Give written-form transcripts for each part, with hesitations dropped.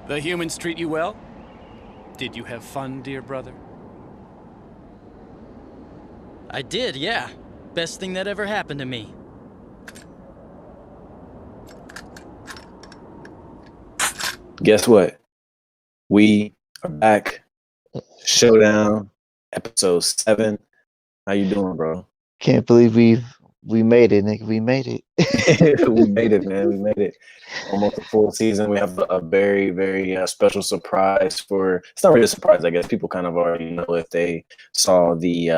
The humans treat you well? Did you have fun, dear brother? I did, yeah. Best thing that ever happened to me. Guess what? We are back. Showdown, episode 7. How you doing, bro? Can't believe we made it, nigga. We made it. We made it, man. We made it. Almost a full season. We have a very, very special surprise for. It's not really a surprise, I guess. People kind of already know if they saw the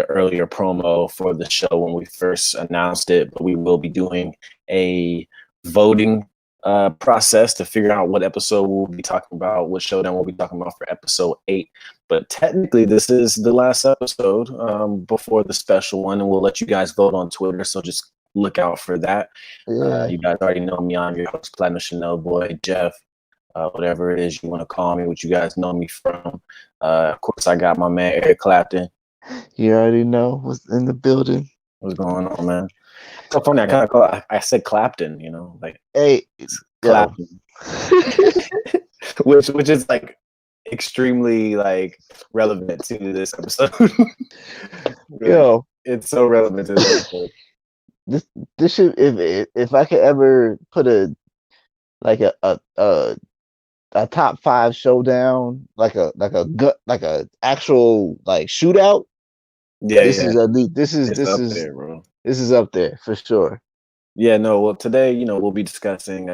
earlier promo for the show when we first announced it. But we will be doing a voting process to figure out what episode we'll be talking about, what showdown we'll be talking about for episode 8. But technically, this is the last episode before the special one, and we'll let you guys vote on Twitter. So just look out for that. Yeah. You guys already know me. I'm your host, Platinum Chanel Boy, Jeff, whatever it is you want to call me, what you guys know me from. Of course, I got my man Eric Clapton. You already know what's in the building. What's going on, man? So funny. I kind of I said Clapton, like Hey, Clapton, which is like extremely like relevant to this episode. Yo, it's so relevant to this episode. this should if I could ever put a top 5 showdown, like a actual like shootout. This is bro. This is up there for sure. Yeah, no. Well, today, we'll be discussing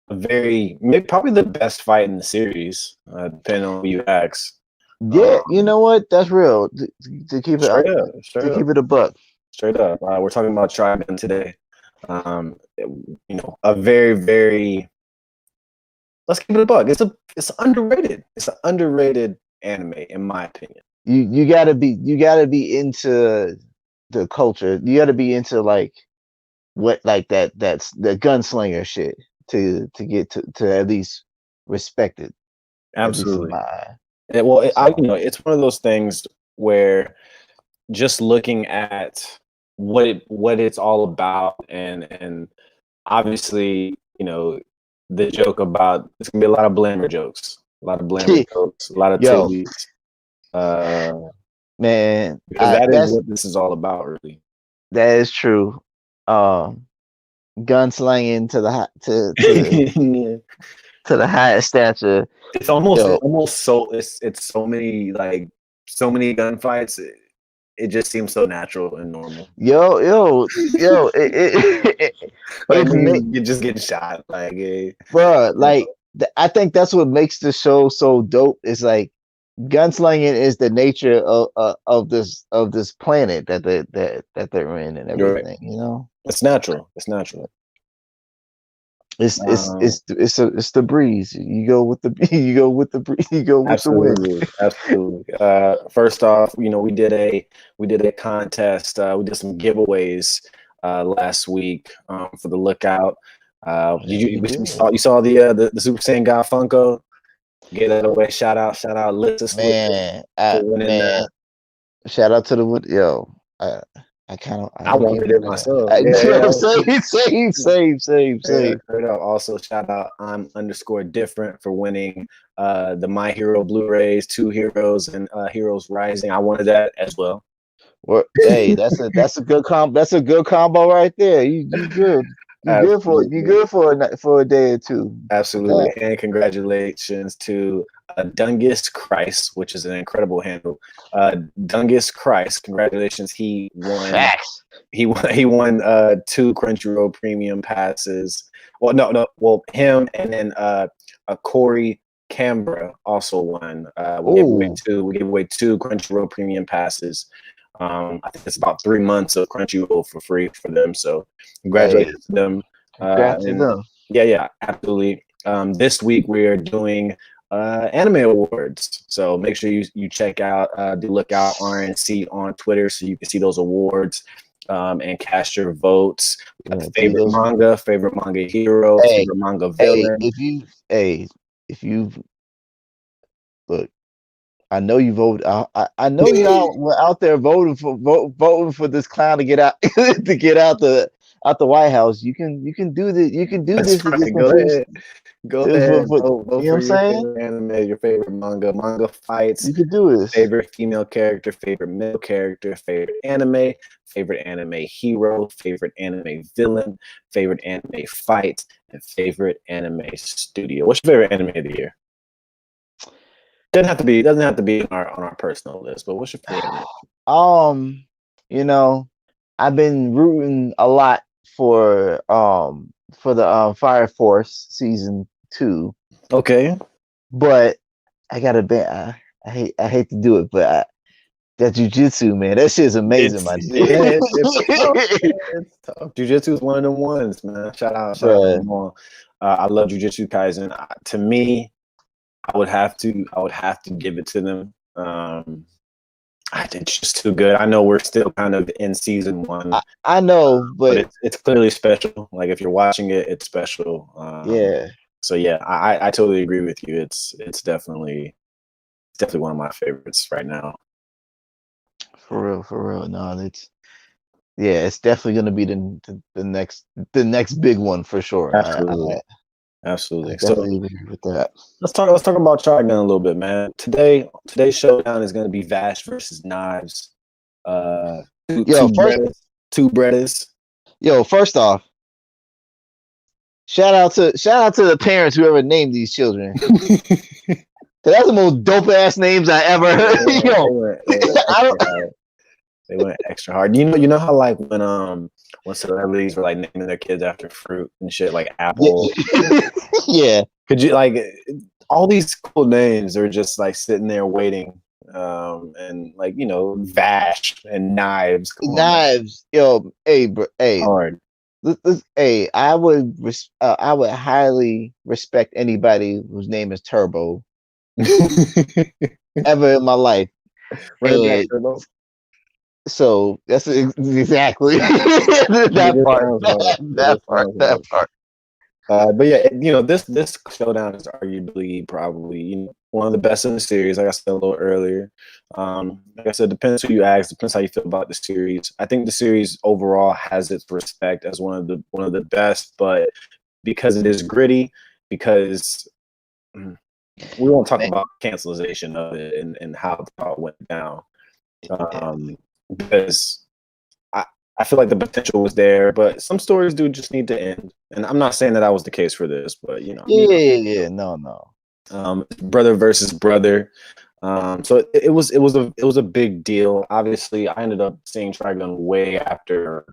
probably the best fight in the series, depending on who you ask. Yeah, you know what? That's real. To keep it keep it a buck. Straight up. We're talking about Trigun today. A very, very. Let's keep it a buck. It's underrated. It's an underrated anime, in my opinion. You gotta be into the culture. You gotta be into like that's the gunslinger shit to get to at least respect it. Absolutely. It's one of those things where just looking at what it's all about, and obviously, the joke about it's gonna be a lot of blamer jokes, a lot of titties. Man, because that is what this is all about, really. That is true. Gunslinging to the highest stature. It's almost so it's so many gunfights. It just seems so natural and normal. Yo, you just get shot, bro. I think that's what makes the show so dope. Is like gunslinging is the nature of this planet that they're in and everything. Right. It's natural. It's natural. It's the breeze. You go with the breeze. You go with the wind. Absolutely. First off, we did a contest. We did some giveaways last week for the lookout. You saw the Super Saiyan God Funko? Get that away. Shout out, man. Shout out to the I wanted it myself. Same. Also, shout out I'm_different for winning the My Hero Blu-rays, 2 Heroes and Heroes Rising. I wanted that as well. Well, hey, that's a good That's a good combo right there. You good. You good for a day or two. Absolutely. Yeah. And congratulations to Dungus Christ, which is an incredible handle. Dungus Christ, congratulations. He won. Facts. He won 2 Crunchyroll premium passes. Well, no. Well, him and then Corey Canberra also won. We gave away 2 Crunchyroll premium passes. I think it's about 3 months of Crunchyroll for free for them. So congratulations to them. Yeah, absolutely. This week we are doing anime awards. So make sure you check out the Lookout RNC on Twitter so you can see those awards and cast your votes. Favorite manga hero, favorite manga villain. If you look, I know you voted. I know y'all were out there voting for this clown to get out out the White House. You can do this. You can do this. Right, go ahead. Go ahead. Vote you know what for I'm your saying? favorite anime, your favorite manga fights, You could do this. favorite female character, favorite male character, favorite anime hero, favorite anime villain, favorite anime fight, and favorite anime studio. What's your favorite anime of the year? Doesn't have to be on our personal list, but what's your favorite anime? You know, I've been rooting a lot for the Fire Force season 2, Okay. but I gotta be I hate to do it, but that jujitsu, man, that shit's amazing, It's my yeah, dude. it's tough. It's tough. Jiu-Jitsu is one of the ones, man. Shout out to Bruh. them all. I love Jiu-Jitsu Kaisen. To me, I would have to give it to them. I think it's just too good. I know we're still kind of in season 1, I know, but but it's clearly special. Like if you're watching it, it's special. yeah, So yeah, I totally agree with you. It's definitely one of my favorites right now. for real. No, it's definitely gonna be the next big one for sure. Absolutely, I absolutely. So definitely agree with that. let's talk about Trigun a little bit, man. Today's showdown is going to be Vash versus Knives. Yo, first, Two brothers. first off, shout out to the parents who ever named these children. That's the most dope ass names I ever heard. They went extra hard. You know how like when celebrities were like naming their kids after fruit and shit, like Apple. Yeah. Could you like all these cool names are just like sitting there waiting, and like Vash and Knives. Knives, yo, hey, bro, hey, hard. Hey, I would highly respect anybody whose name is Turbo ever in my life. And so that's exactly that part. But yeah, this showdown is arguably probably one of the best in the series. Like I said a little earlier, like I said, depends who you ask, depends how you feel about the series. I think the series overall has its respect as one of the best, but because it is gritty, because we won't talk about cancelization of it and how it went down, because I feel like the potential was there, but some stories do just need to end. And I'm not saying that was the case for this, but no. Brother versus brother. So it was a big deal. Obviously, I ended up seeing Trigun way after.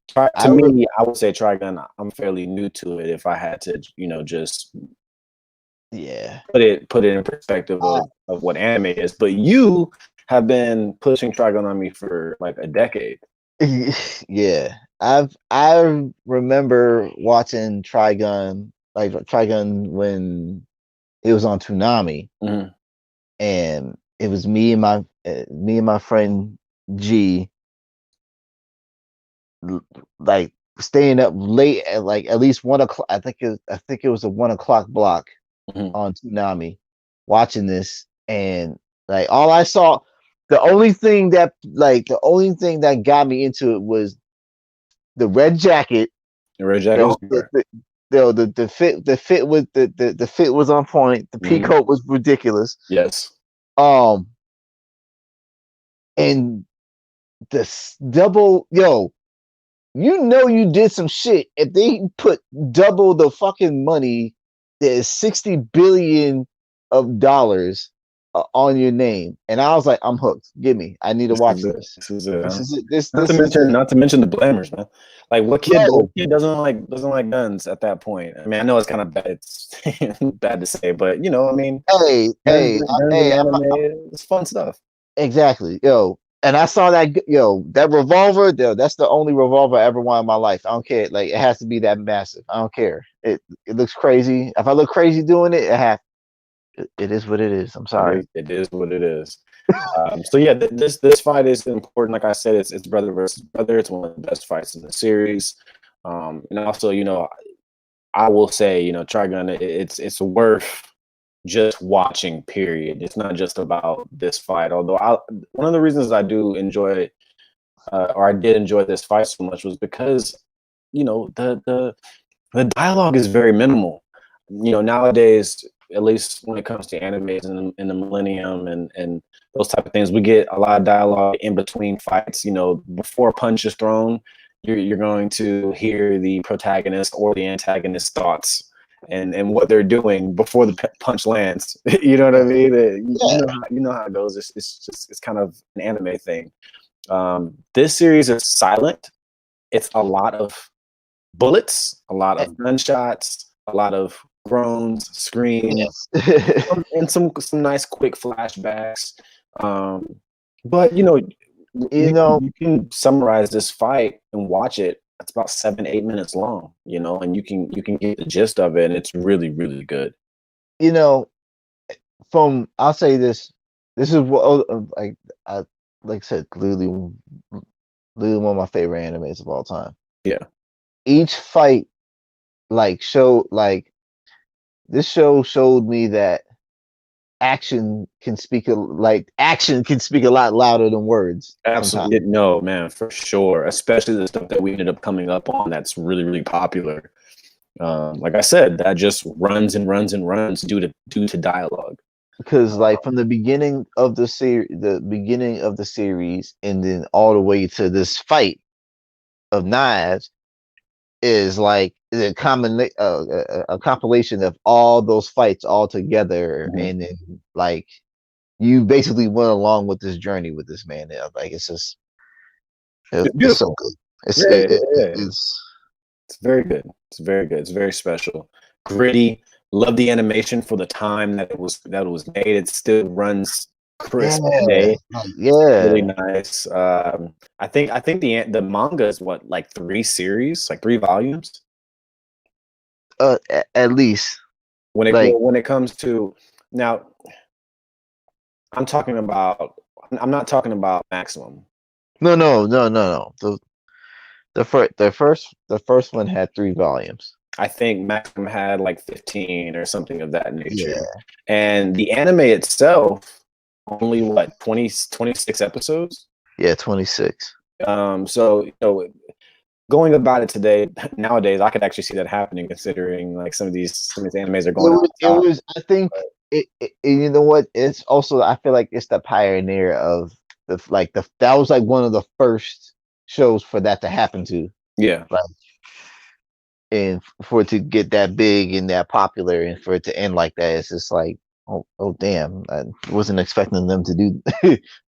To me, I would say Trigun. I'm fairly new to it. If I had to, just put it in perspective of what anime is, but you have been pushing Trigun on me for like a decade. Yeah, I remember watching Trigun when it was on Toonami, and it was me and my friend G, like staying up late at like at least 1 o'clock. I think it was a 1 o'clock block on Toonami, watching this, and like all I saw. The only thing that got me into it was the red jacket. The red jacket. The fit was the fit was on point. The peacoat was ridiculous. Yes. And the double, you did some shit if they put double the fucking money. There's $60 billion on your name, and I was like, I'm hooked. Give me. I need to watch this. This is it. This is it. Not to mention the blammers, man. Like what kid doesn't like guns at that point? I mean, I know it's kind of bad. It's bad to say, but I mean, it's fun stuff. Exactly, And I saw that revolver. That's the only revolver I ever wanted in my life. I don't care. Like it has to be that massive. I don't care. It looks crazy. If I look crazy doing it, it is what it is. I'm sorry. It is what it is. So yeah, this fight is important. Like I said, it's brother versus brother. It's one of the best fights in the series. And also, I will say, Trigun, it's worth just watching. Period. It's not just about this fight. Although one of the reasons I do enjoy it, or I did enjoy this fight so much, was because the The dialogue is very minimal. Nowadays, at least when it comes to animes in the millennium and those type of things, we get a lot of dialogue in between fights. Before a punch is thrown, you're going to hear the protagonist or the antagonist's thoughts and what they're doing before the punch lands. You know what I mean? You know how it goes. It's kind of an anime thing. This series is silent. It's a lot of bullets, a lot of gunshots, a lot of groans, screams, Yes. and some nice quick flashbacks. But You know, you can summarize this fight and watch it. It's about 7-8 minutes long, and you can get the gist of it, and it's really really good. you know, I'll say this. This is what I like I said, literally one of my favorite animes of all time. Yeah, Each fight this show showed me that action can speak a lot louder than words sometimes. absolutely. No, man, for sure. Especially the stuff that we ended up coming up on that's really really popular. Like I said, that just runs and runs and runs due to dialogue. Because like from the beginning of the series and then all the way to this fight of knives is like a compilation of all those fights all together, Mhm. and then like you basically went along with this journey with this man. Like it's just It's it's so beautiful. good. It's Yeah, it, yeah, it, yeah. it's It's very good. It's very good. It's very special. Gritty. Love the animation for the time that it was made. It still runs yeah, crisp today. like, Really yeah. nice. I think the manga is what, like 3 series, like 3 volumes. At least When it like when it comes to now, I'm talking about. I'm not talking about maximum. no. The first one had 3 volumes. I think maximum had like 15 or something of that nature. Yeah, And the anime itself only what 26 episodes. yeah, 26. So going about it today, nowadays, I could actually see that happening, considering like some of these animes are It going out was, the it top. was, I think you know what? It's also, I feel like it's the pioneer of that was like one of the first shows for that to happen to, Yeah, like, and for it to get that big and that popular and for it to end like that, it's just like, oh damn, I wasn't expecting them to do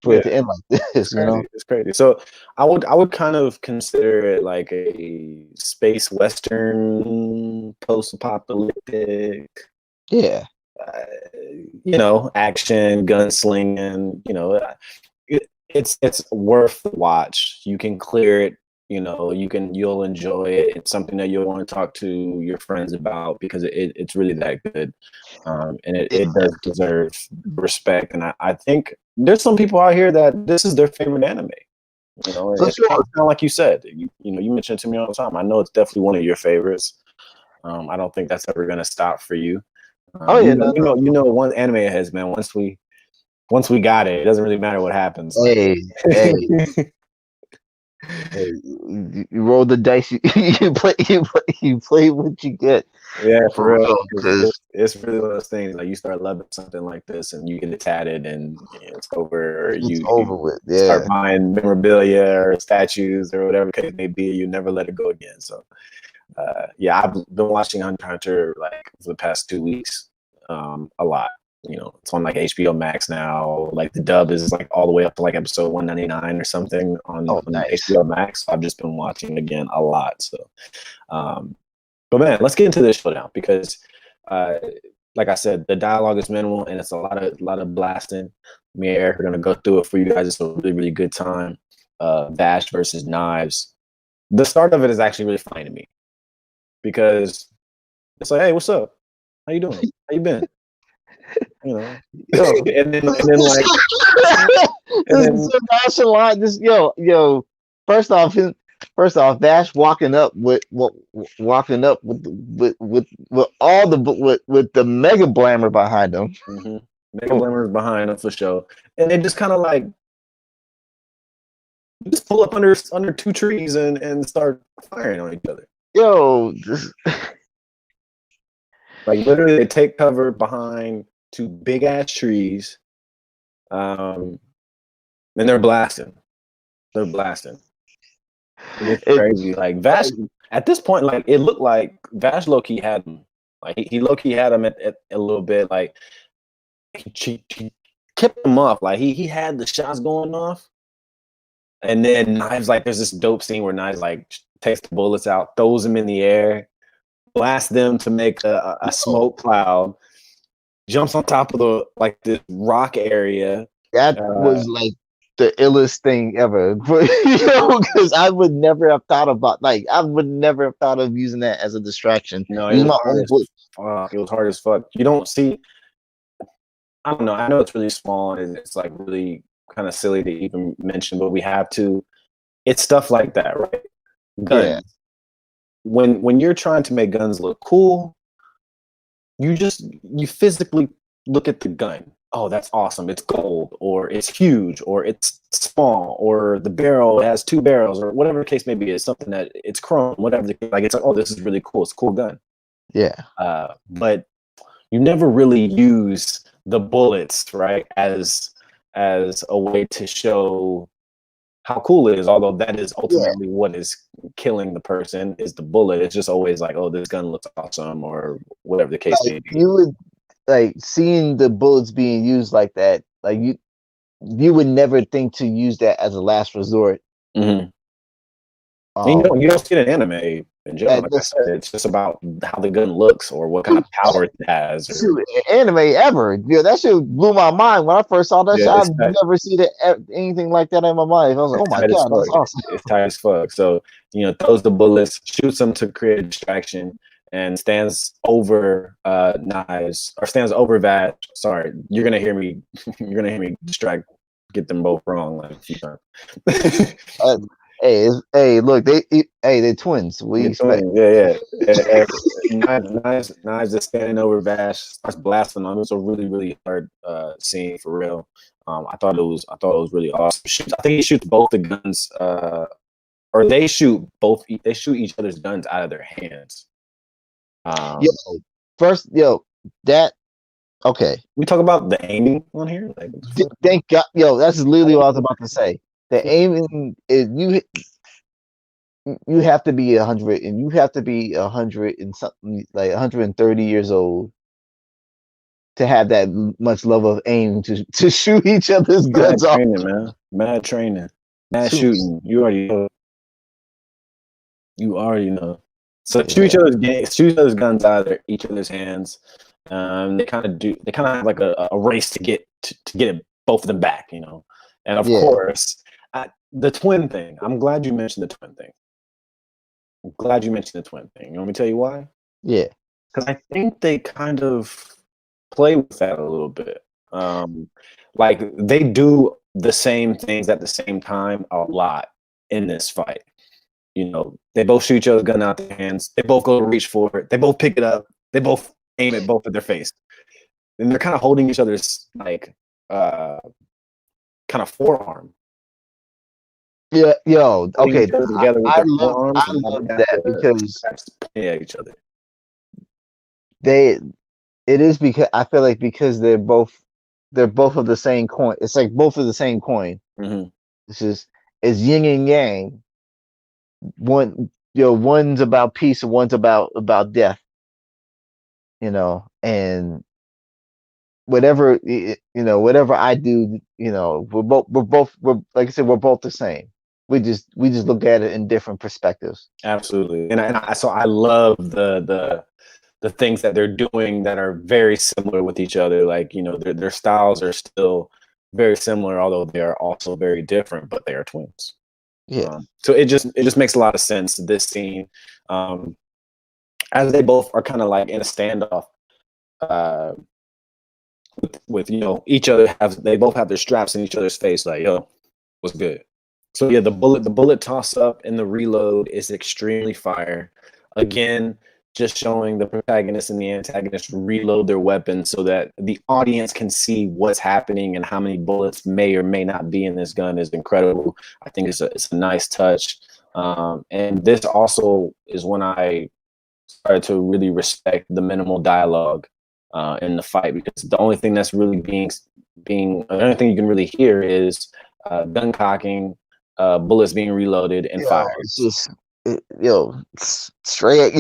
for yeah, it to end like it's this, you know? crazy. It's crazy. So I would kind of consider it like a space western, post-apocalyptic, Yeah. uh, action, gunslinging. It's worth the watch. You can clear it. You'll enjoy it. It's something that you'll want to talk to your friends about because it's really that good, and it does deserve respect. And I think there's some people out here that this is their favorite anime. For It's kind sure. of like you said. You mention it to me all the time. I know it's definitely one of your favorites. I don't think that's ever gonna stop for you. Oh You yeah, know, no, you know, you know, one anime has, man. Once we got it, it doesn't really matter what happens. Like, hey, hey, you roll the dice. You play what you get, yeah, for for real. real. Because Because it's really one of those things. Like you start loving something like this, and you get it tatted, and it's over. Or it's you over with. start Yeah. buying memorabilia or statues or whatever the case may be. You never let it go again. So, yeah, I've been watching Hunter x Hunter like for the past 2 weeks, a lot. It's on like HBO Max now. Like the dub is like all the way up to like episode 199 or something on Oh, nice. HBO Max. I've just been watching again a lot. So, but man, let's get into this showdown because, uh, like I said, the dialogue is minimal and it's a lot of blasting. Me and Eric are gonna go through it for you guys. It's a really really good time. Vash versus Knives. The start of it is actually really funny to me because it's like, hey, what's up? How you doing? How you been? You know, Yo, and then like and this is then so nonchalant. First off, Vash walking up with all with the mega blammer behind him. Mega Oh, Blamer's behind him for sure, and they just kind of like just pull up under 2 trees and start firing on each other. yo, Like literally, they take cover behind two big ass trees, and they're blasting. They're blasting. It's It, crazy. Like Vash, at this point, like it looked like Vash low key had him. Like he low key had him at a little bit. Like he kept him off. Like he had the shots going off, and then Knives like there's this dope scene where Knives like takes the bullets out, throws them in the air, blasts them to make a smoke cloud, jumps on top of the like this rock area. that was like the illest thing ever. But, because I would never have thought about I would never have thought of using that as a distraction. No, Use my own bullet. it was hard as fuck. You don't see. I don't know. I know it's really small and it's like really kind of silly to even mention, but we have to. It's stuff like that, right? Guns. Yeah. When you're trying to make guns look cool, you physically look at the gun. Oh, that's awesome. It's gold, or it's huge, or it's small, or the barrel has 2 barrels, or whatever the case may be. It's something that it's chrome, whatever. Like it's like, oh, this is really cool. It's a cool gun. Yeah. But you never really use the bullets, right, as a way to show how cool it is. Although that is ultimately what is killing the person is the bullet. It's just always like, oh, this gun looks awesome, or whatever the case may be. You would seeing the bullets being used like that. Like you would never think to use that as a last resort. Mm-hmm. You don't see it in anime in general. Like I said, it's just about how the gun looks or what kind of power it has. Shoot, anime ever. Yeah, that shit blew my mind when I first saw that shit. I've never seen anything like that in my mind. I was like, oh my god, that's awesome. It's tight as fuck. So, throws the bullets, shoots them to create a distraction, and stands over Knives, or stands over Vash. Sorry, you're gonna hear me get them both wrong like a few times. Hey, look, they're twins. We expect. Yeah. Knives is standing over Vash, starts blasting on him. It's a really, really hard scene for real. I thought it was really awesome. I think he shoots both the guns, or they shoot each other's guns out of their hands. Okay. We talk about the aiming on here. Like, thank God, that's literally what I was about to say. The aiming is you have to be 100, and you have to be 100 and something, like 130 years old, to have that much level of aim to shoot each other's guns off. Mad training, mad shooting. You already know. So shoot each other's guns out of each other's hands. They kind of have like a race to get both of them back, and of course. The twin thing. I'm glad you mentioned the twin thing. You want me to tell you why? Yeah. Because I think they kind of play with that a little bit. Like they do the same things at the same time a lot in this fight. They both shoot each other's gun out their hands. They both go to reach for it. They both pick it up. They both aim at both of their face. And they're kind of holding each other's like kind of forearm. Yeah, okay. Together with I their love forearms that because at each other. It is because I feel like because they're both of the same coin. It's like both of the same coin. Mm-hmm. It's yin and yang. One's about peace and one's about death. And whatever whatever I do, we're both like I said, we're both the same. We just look at it in different perspectives. Absolutely, and I love the things that they're doing that are very similar with each other. Like their styles are still very similar, although they are also very different. But they are twins. Yeah. So it just makes a lot of sense. This scene, as they both are kind of like in a standoff. With each other they both have their straps in each other's face, like, yo, what's good? So yeah, the bullet toss up and the reload is extremely fire. Again, just showing the protagonist and the antagonist reload their weapons so that the audience can see what's happening and how many bullets may or may not be in this gun is incredible. I think it's a nice touch. And this also is when I started to really respect the minimal dialogue in the fight, because the only thing that's really the only thing you can really hear is gun cocking, bullets being reloaded, and Yo, fires. it's just straight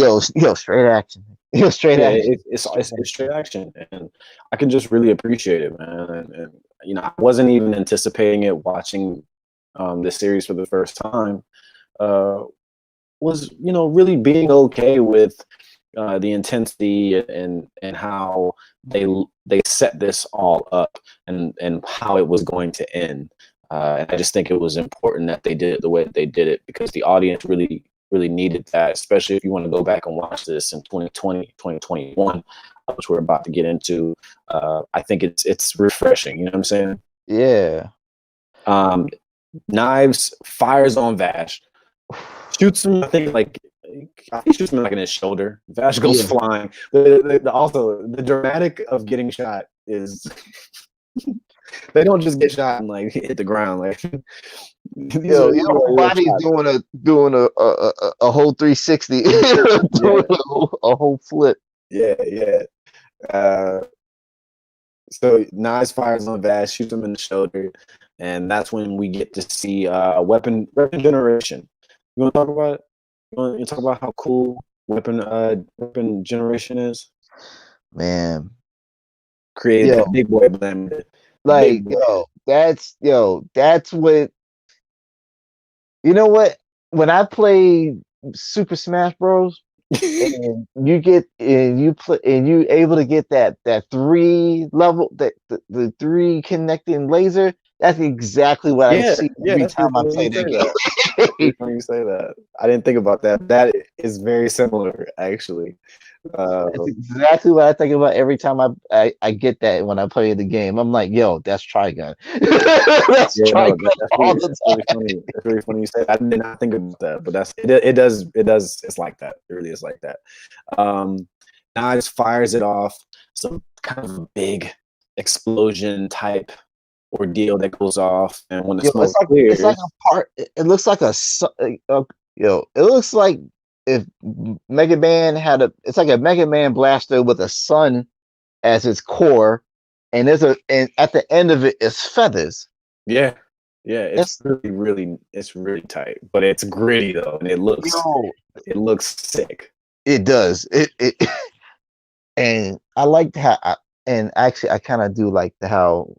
straight action. Straight Yeah, action. it's straight action, and I can just really appreciate it, man. And you know, I wasn't even anticipating it watching this series for the first time. Was, you know, really being okay with the intensity and how they set this all up, and how it was going to end. And I just think it was important that they did it the way that they did it, because the audience really needed that, especially if you want to go back and watch this in 2020, 2021, which we're about to get into. I think it's refreshing. You know what I'm saying? Yeah. Knives fires on Vash, shoots him. I think he shoots him like in his shoulder. Vash goes Yeah. flying. Also, the dramatic of getting shot is they don't just get shot and like hit the ground. Like Yo, your whole body's doing a whole 360, doing a whole flip. Yeah. So Nas fires on Vash, shoots him in the shoulder, and that's when we get to see weapon generation. You want to talk about it? You want to talk about how cool weapon generation is? Man, Created that big boy blend. Like, that's what, you know what? When I played Super Smash Bros. And you able to get that 3 level, the 3 connecting laser. That's exactly what I see every time I play that game. It's funny you say that. I didn't think about that. That is very similar, actually. That's exactly what I think about every time I get that when I play the game. I'm like, yo, that's Trigun. That's Trigun. That's really funny. That's really funny you say that. I did not think about that, but it does it's like that. It really is like that. Knives fires it off. Some kind of big explosion type ordeal that goes off, and when the smoke clears, it's like a part. It looks like it looks like if Mega Man it's like a Mega Man blaster with a sun as its core, and and at the end of it is feathers. Yeah, it's really tight, but it's gritty though, and it looks sick. It does. It and I liked how and actually I kind of do like how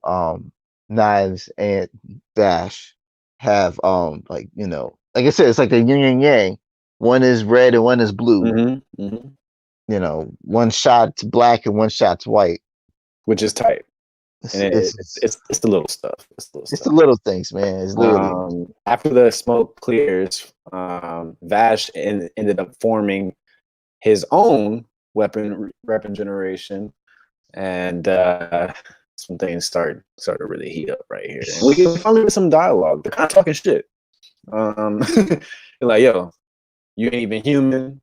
Knives and Vash have like, like I said, it's like the yin and yang. One is red and one is blue. You know, one shot's black and one shot's white, which is tight. And it's the little stuff. It's the little things, man. It's literally after the smoke clears, Vash ended up forming his own weapon generation, and some things started to really heat up right here. And we finally get some dialogue. They're kind of talking shit. They're like, yo, you ain't even human.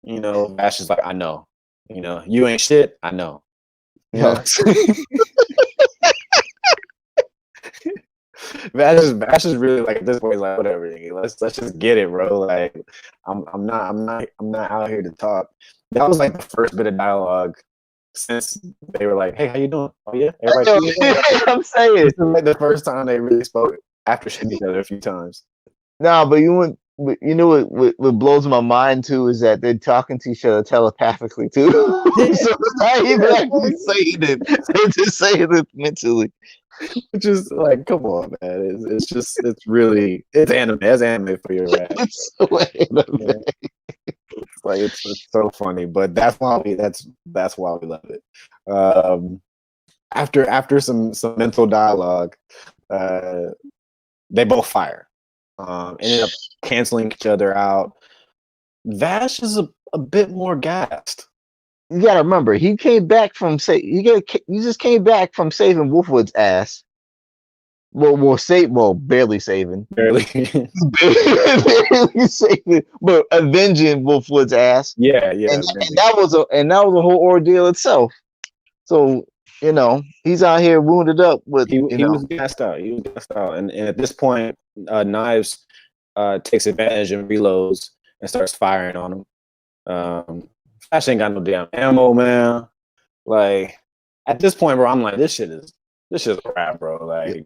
You know, Vash is like, I know. You know, you ain't shit. I know. You know? Vash is really like, at this point, like, whatever. Let's just get it, bro. Like, I'm not out here to talk. That was like the first bit of dialogue since they were like, hey, how you doing? Oh yeah, everybody. I'm saying this is like the first time they really spoke after shooting each other a few times. No, but you know what blows my mind too is that they're talking to each other telepathically too. So it's not even actually saying it; they're just saying it mentally. Which is like, come on, man! It's anime. It's anime for your ass. It's so anime. Yeah. It's like it's so funny, but that's why we love it. After some mental dialogue, they both fire. Ended up canceling each other out. Vash is a bit more gassed. You gotta remember, he just came back from saving Wolfwood's ass. Barely saving. Barely. Barely saving, but avenging Wolfwood's ass. Yeah. And that was a whole ordeal itself. So, he's out here wounded up with he was gassed out. He was gassed out. And at this point, Knives takes advantage and reloads and starts firing on him. Vash ain't got no damn ammo, man. Like at this point, bro, I'm like, this shit is a wrap, bro. Like,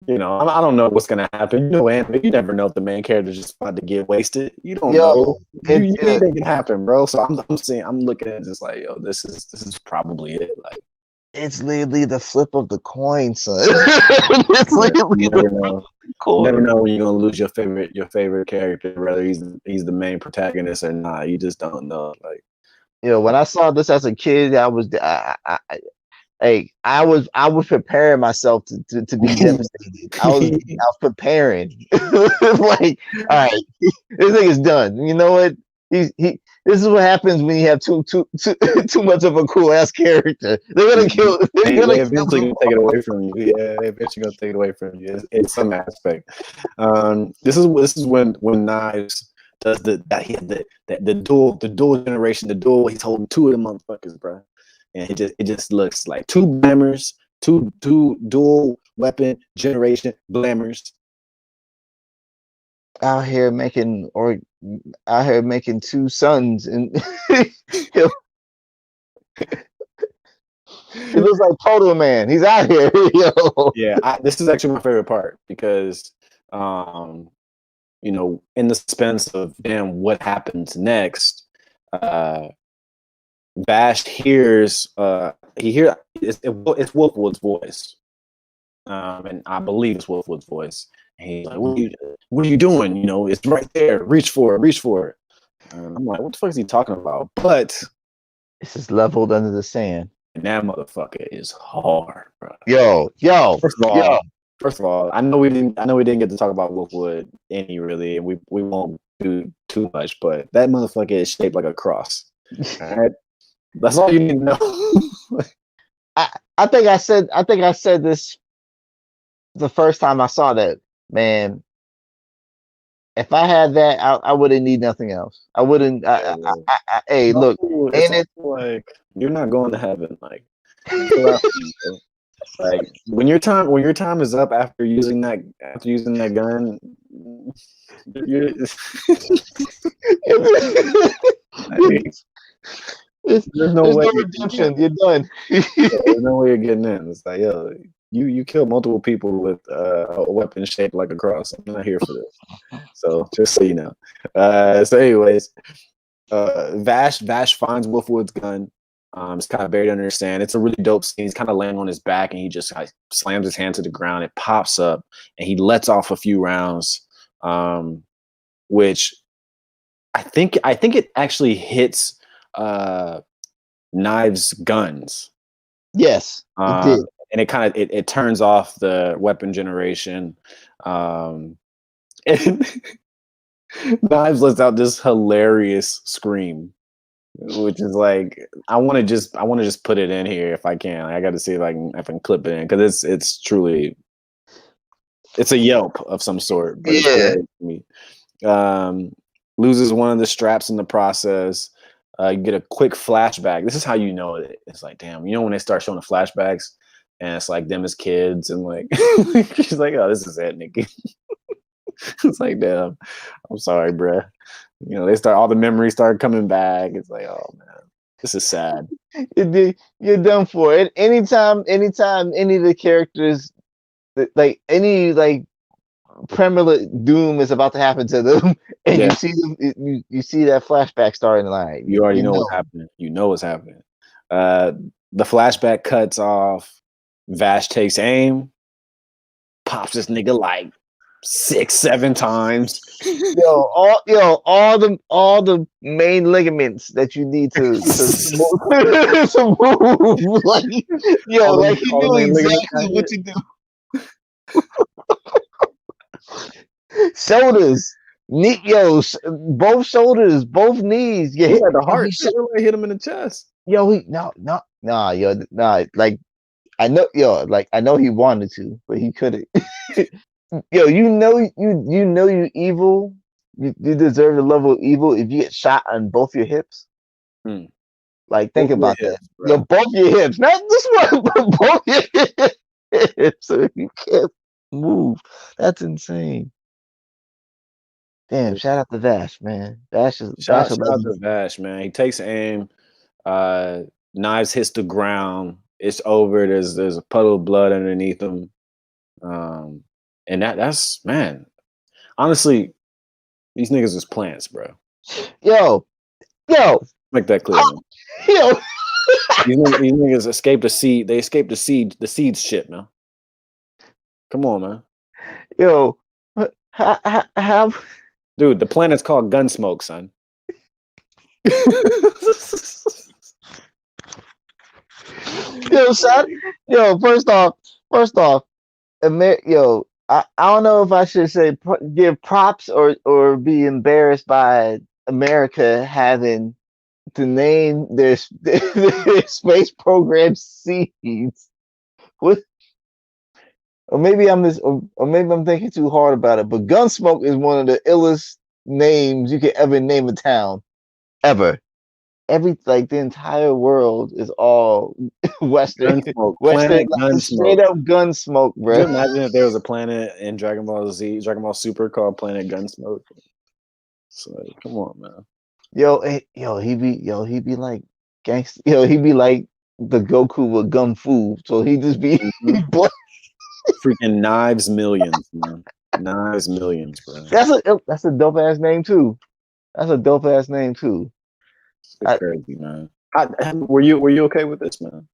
I don't know what's gonna happen. Anime, you never know if the main character is just about to get wasted. You don't know. You anything can happen, bro. So I'm looking at it just like, yo, this is probably it. Like, it's literally the flip of the coin, son. It's literally never know. You never know when you're gonna lose your favorite character, whether he's the main protagonist or not. You just don't know. Like, when I saw this as a kid, I was preparing myself to be devastated. I was preparing. Like, all right, this thing is done. You know what? This is what happens when you have too much of a cool ass character. They're gonna kill. They eventually gonna take it away from you. Yeah, they eventually gonna take it away from you in some aspect. This is when Knives does the dual generation, the dual. He's holding two of them motherfuckers, bro, and it just looks like two blammers, two dual weapon generation blammers out here making two sons, and he looks like Proto Man. He's out here, yo. Yeah, this is actually my favorite part because, in the suspense of damn what happens next, Vash hears it's Wolfwood's voice, and I believe it's Wolfwood's voice. And he's like, "What are you doing? It's right there. Reach for it." And I'm like, "What the fuck is he talking about?" But this is leveled under the sand. And that motherfucker is hard, bro. Yo. First of all, I know we didn't get to talk about Wolfwood any really, and we won't do too much, but that motherfucker is shaped like a cross. All right? That's all you need to know. I think I said this the first time I saw that, man. If I had that, I wouldn't need nothing else. I wouldn't. Hey, look, ain't it like you're not going to heaven? Like, like when your time is up after using that gun, there's no way. Redemption. You're done. There's no way you're getting in. It's like, yo, you kill multiple people with a weapon shaped like a cross. I'm not here for this. So just so you know. So anyways, Vash finds Wolfwood's gun. It's kind of buried under his sand. It's a really dope scene. He's kind of laying on his back, and he just slams his hand to the ground. It pops up, and he lets off a few rounds, which I think it actually hits Knives' guns. Yes, it did. And it kind of it turns off the weapon generation. And Knives lets out this hilarious scream, which is like I want to just put it in here if I can. I got to see if I can clip it in because it's truly it's a yelp of some sort. But loses one of the straps in the process. You get a quick flashback. This is how you know it. It's like, damn, when they start showing the flashbacks and it's like them as kids and like she's like, oh, this is it, Nikki. It's like, damn, I'm sorry, bruh. All the memories start coming back. It's like, oh man, this is sad. You're done for it. Anytime any of the characters, like any like Premier doom is about to happen to them, and you see them, you see that flashback starting to line. You already know what's happening. You know what's happening. The flashback cuts off. Vash takes aim, pops this nigga like 6-7 times. All the main ligaments that you need to move. To move. Like, like he knew exactly what to do. Shoulders, both shoulders, both knees. Yeah, he had the heart. Hit him in the chest. Like I know he wanted to, but he couldn't. You evil. You deserve the level of evil if you get shot on both your hips. Like, think about that. Both your hips, not this one, but both your hips. So you can't move. That's insane. Damn, shout out to Vash, man. Vash is Shout a out legend. to Vash, man. He takes aim. Knives hits the ground. It's over. There's a puddle of blood underneath him. And that's man. Honestly, these niggas is plants, bro. Yo, Make that clear, man. yo. These niggas escaped the seed. They escaped the seeds shit, man. Come on, man. Yo, how Dude, the planet's called Gunsmoke, son. first off, yo, I don't know if I should say give props or be embarrassed by America having to name their space program seeds. What? Or maybe I'm thinking too hard about it. But Gunsmoke is one of the illest names you could ever name a town, ever. The entire world is all Western, Gunsmoke, Western, planet Gunsmoke. straight up Gunsmoke, bro. Could you imagine if there was a planet in Dragon Ball Z, Dragon Ball Super called Planet Gunsmoke? So come on, man. He be like gangster. He be like the Goku with Gun Fu. So he just be freaking Knives Millions, man. Knives Millions, bro. That's a dope ass name too. That's a dope ass name too. It's crazy, man. Were you okay with this, man?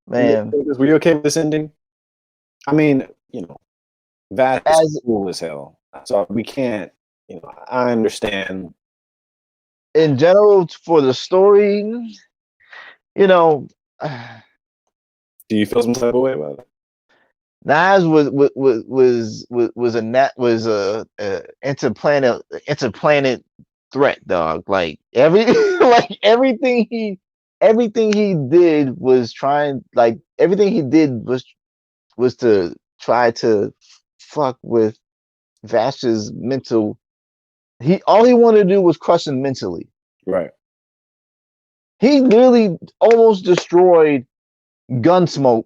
Man, were you okay with this ending? I mean, that is cool as hell. So we can't, I understand. In general, for the story, do you feel some type of way about it? Knives was a interplanet threat, dog. Like everything he did was to try to fuck with Vash's mental. All he wanted to do was crush him mentally. Right. He literally almost destroyed Gunsmoke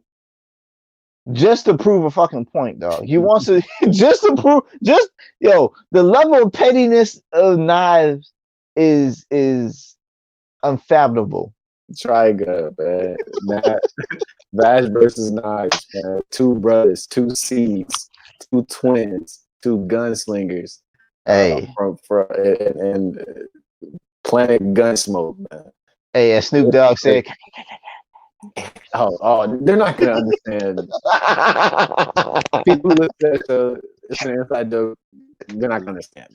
just to prove a fucking point, dog. He wants to the level of pettiness of Knives is unfathomable. Trigun, man. Vash versus Knives, man. Two brothers, two seeds, two twins, two gunslingers. Hey, and Planet Gunsmoke, man. Hey, as Snoop Dogg said, oh, they're not gonna understand. People who listen to that show, it's an inside joke. They're not gonna understand.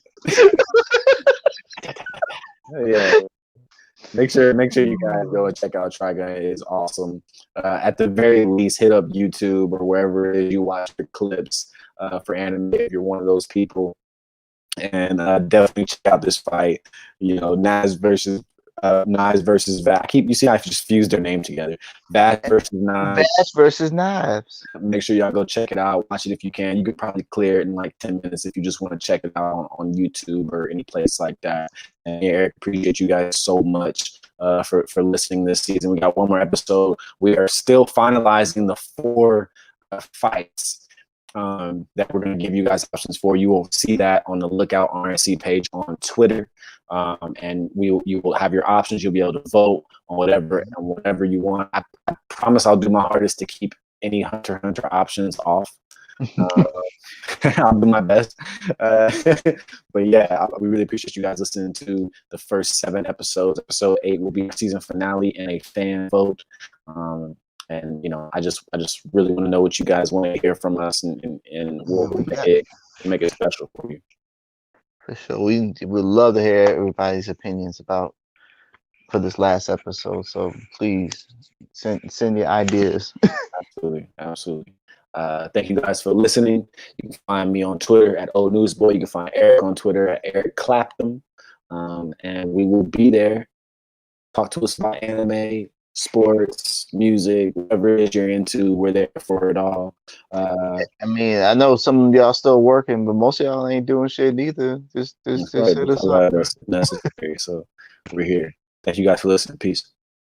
Yeah. Make sure you guys go and check out Trigun. It is awesome. At the very least, hit up YouTube or wherever it is you watch your clips for anime if you're one of those people. And definitely check out this fight. Naz versus Vash. You see, I just fused their name together. Vash versus Knives. Vash versus Knives. Make sure y'all go check it out. Watch it if you can. You could probably clear it in like 10 minutes if you just want to check it out on YouTube or any place like that. And Eric, appreciate you guys so much for listening this season. We got one more episode. We are still finalizing the 4 fights that we're going to give you guys options for. You will see that on the Lookout RNC page on Twitter. And you will have your options. You'll be able to vote on whatever you want. I promise I'll do my hardest to keep any Hunter x Hunter options off. I'll do my best. But yeah, we really appreciate you guys listening to the first 7 episodes. Episode 8 will be our season finale and a fan vote. And I just really want to know what you guys want to hear from us, and we'll make it special for you. For sure, we would love to hear everybody's opinions for this last episode. So please send your ideas. Absolutely. Thank you guys for listening. You can find me on Twitter at Old Newsboy. You can find Eric on Twitter at Eric Clapton. And we will be there. Talk to us about anime, sports, music, whatever it is you're into. We're there for it all. I know some of y'all still working, but most of y'all ain't doing shit neither. Just hit us up. That's necessary. So we're here. Thank you guys for listening. Peace.